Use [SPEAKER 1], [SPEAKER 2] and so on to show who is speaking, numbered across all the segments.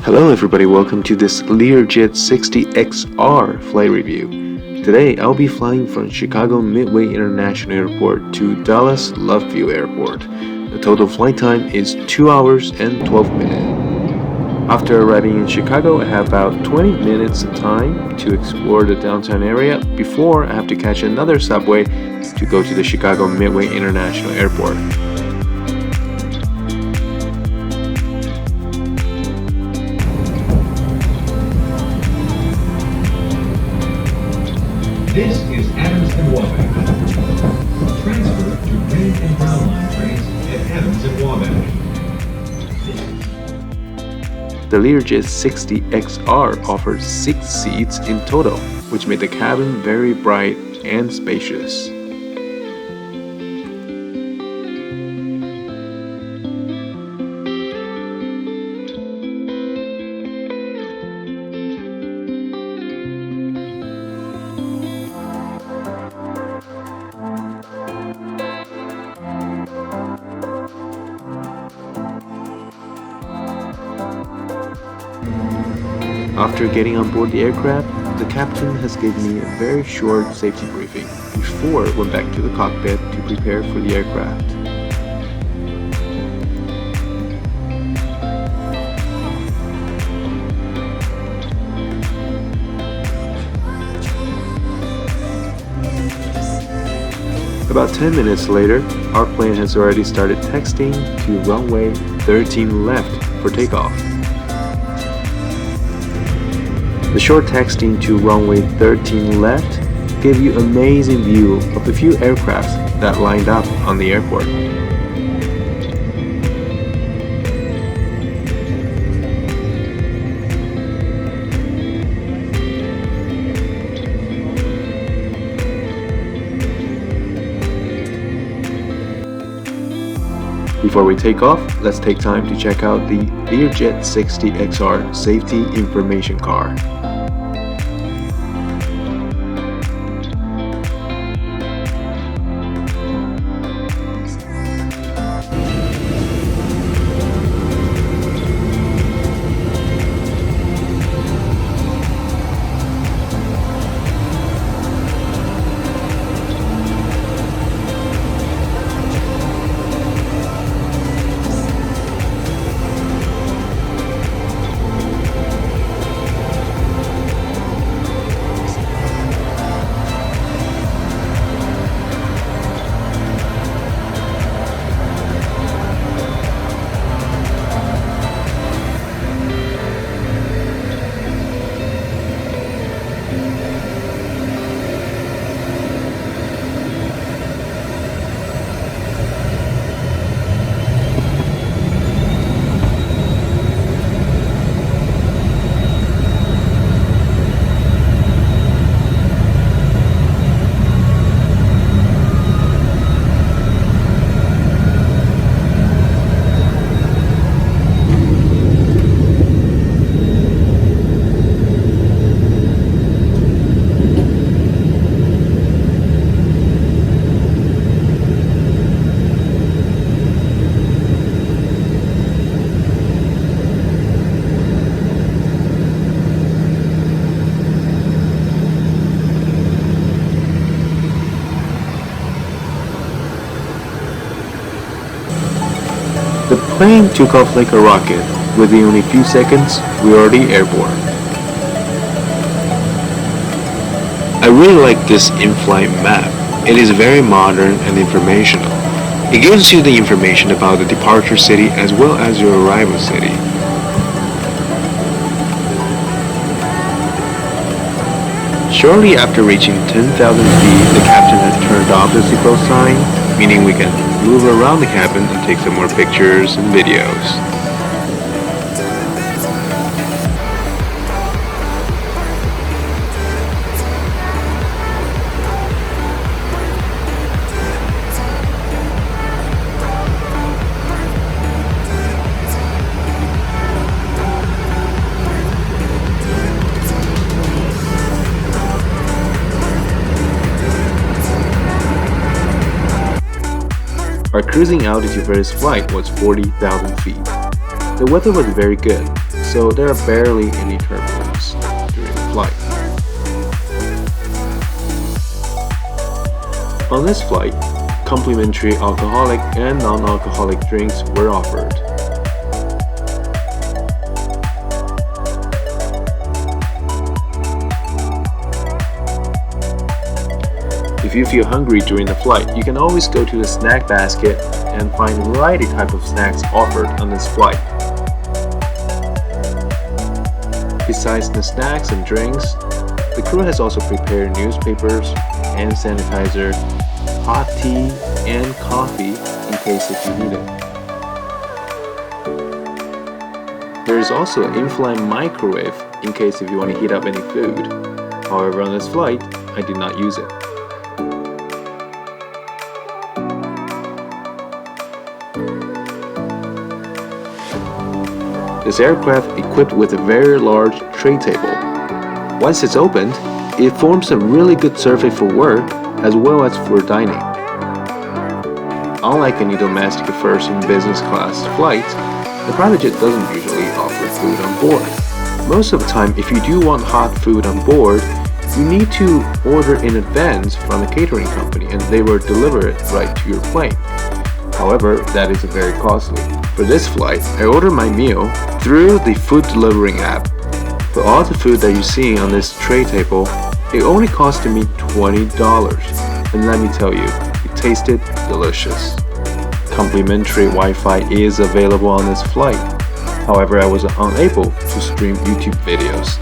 [SPEAKER 1] Hello everybody, welcome to this LearJet 60XR flight review. Today I'll be flying from Chicago Midway International Airport to Dallas Love Airport. The total flight time is 2 hours and 12 minutes. After arriving in Chicago, I have about 20 minutes of time to explore the downtown area before I have to catch another subway to go to the Chicago Midway International Airport.
[SPEAKER 2] This is Adams and Wabash. Transfer to Green and Brown Line trains at Adams and Wabash.
[SPEAKER 1] The LearJet 60XR offers 6 seats in total, which made the cabin very bright and spacious. After getting on board the aircraft, the captain has given me a very short safety briefing before I went back to the cockpit to prepare for the aircraft. About 10 minutes later, our plane has already started texting to runway 13 left for takeoff. The short texting to runway 13 left gave you an amazing view of the few aircrafts that lined up on the airport. Before we take off, let's take time to check out the LearJet 60XR Safety Information Card. The plane took off like a rocket. Within only a few seconds, we were already airborne. I really like this in-flight map. It is very modern and informational. It gives you the information about the departure city as well as your arrival city. Shortly after reaching 10,000 feet, the captain has turned off the seatbelt sign, meaning we can move around the cabin and take some more pictures and videos. Our cruising altitude for this flight was 40,000 feet. The weather was very good, so there are barely any turbulence during the flight. On this flight, complimentary alcoholic and non-alcoholic drinks were offered. If you feel hungry during the flight, you can always go to the snack basket and find a variety type of snacks offered on this flight. Besides the snacks and drinks, the crew has also prepared newspapers, hand sanitizer, hot tea, and coffee in case if you need it. There is also an in-flight microwave in case if you want to heat up any food. However, on this flight, I did not use it. This aircraft equipped with a very large tray table. Once it's opened, it forms a really good surface for work as well as for dining. Unlike any domestic first and business class flights, the private jet doesn't usually offer food on board. Most of the time, if you do want hot food on board, you need to order in advance from a catering company and they will deliver it right to your plane. However, that is very costly. For this flight, I ordered my meal through the food delivering app. For all the food that you're seeing on this tray table, it only costed me $20. And let me tell you, it tasted delicious. Complimentary Wi-Fi is available on this flight. However, I was unable to stream YouTube videos.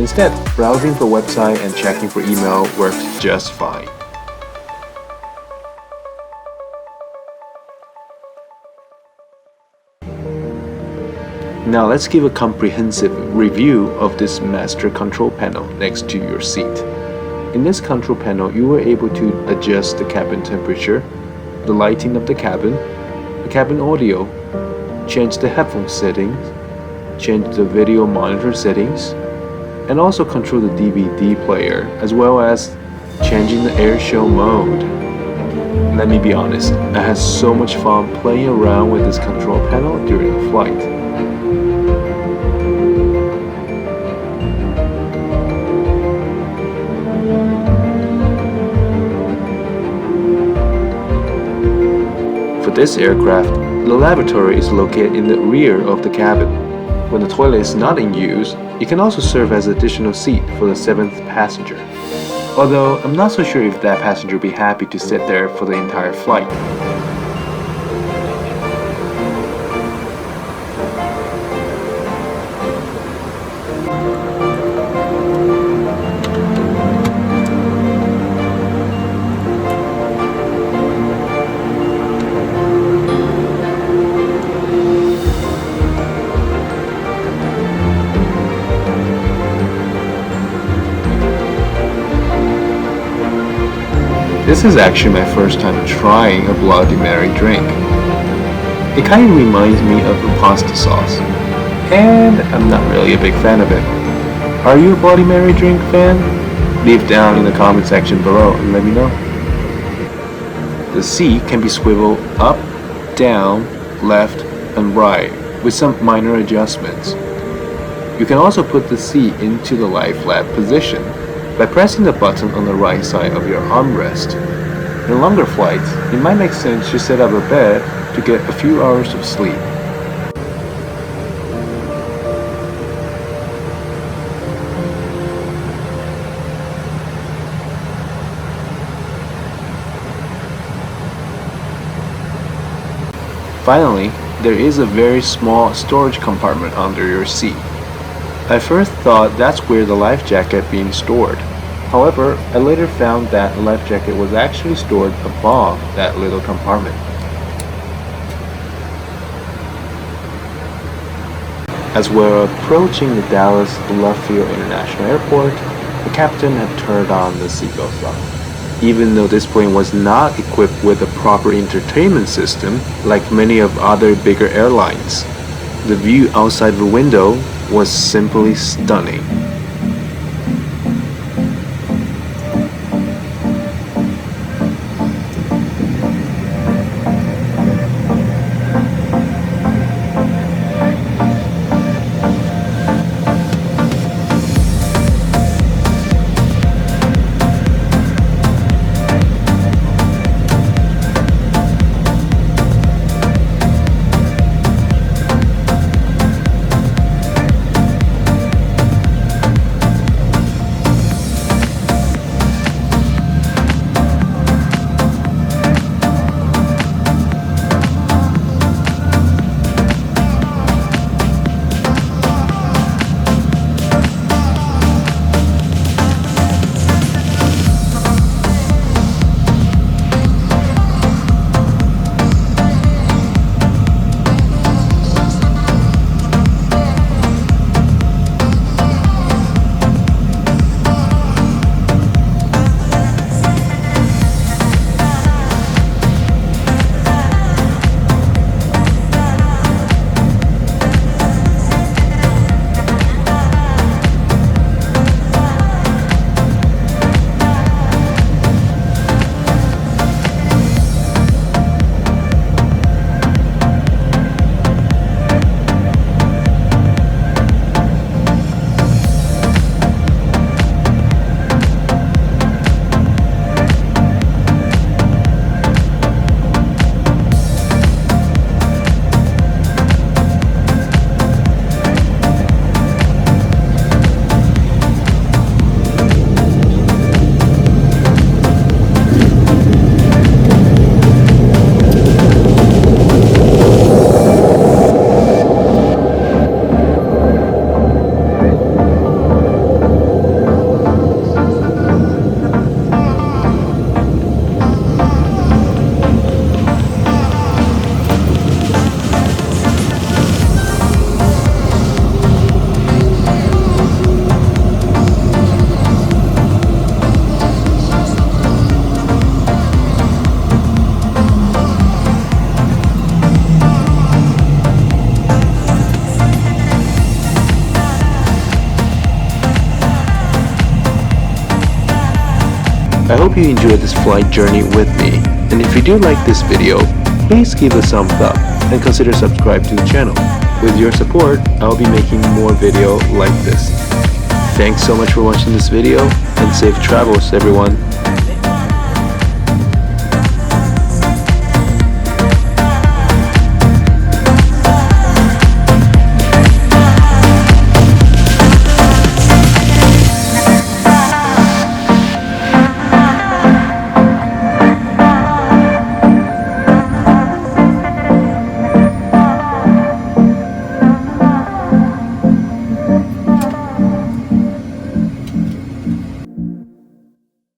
[SPEAKER 1] Instead, browsing for website and checking for email works just fine. Now let's give a comprehensive review of this master control panel next to your seat. In this control panel, you were able to adjust the cabin temperature, the lighting of the cabin audio, change the headphone settings, change the video monitor settings, and also control the DVD player, as well as changing the air show mode. Let me be honest, I had so much fun playing around with this control panel during the flight. For this aircraft, the lavatory is located in the rear of the cabin. When the toilet is not in use, it can also serve as an additional seat for the 7th passenger. Although, I'm not so sure if that passenger will be happy to sit there for the entire flight. This is actually my first time trying a Bloody Mary drink. It kind of reminds me of a pasta sauce, and I'm not really a big fan of it. Are you a Bloody Mary drink fan? Leave down in the comment section below and let me know. The seat can be swiveled up, down, left, and right with some minor adjustments. You can also put the seat into the lie flat position by pressing the button on the right side of your armrest. In longer flights, it might make sense to set up a bed to get a few hours of sleep. Finally, there is a very small storage compartment under your seat. I first thought that's where the life jacket being stored. However, I later found that the life jacket was actually stored above that little compartment. As we're approaching the Dallas Love Field International Airport, the captain had turned on the seatbelt sign. Even though this plane was not equipped with a proper entertainment system like many of other bigger airlines, the view outside the window was simply stunning. I hope you enjoyed this flight journey with me, and if you do like this video, please give a thumbs up and consider subscribe to the channel. With your support, I'll be making more video like this. Thanks so much for watching this video, and safe travels everyone.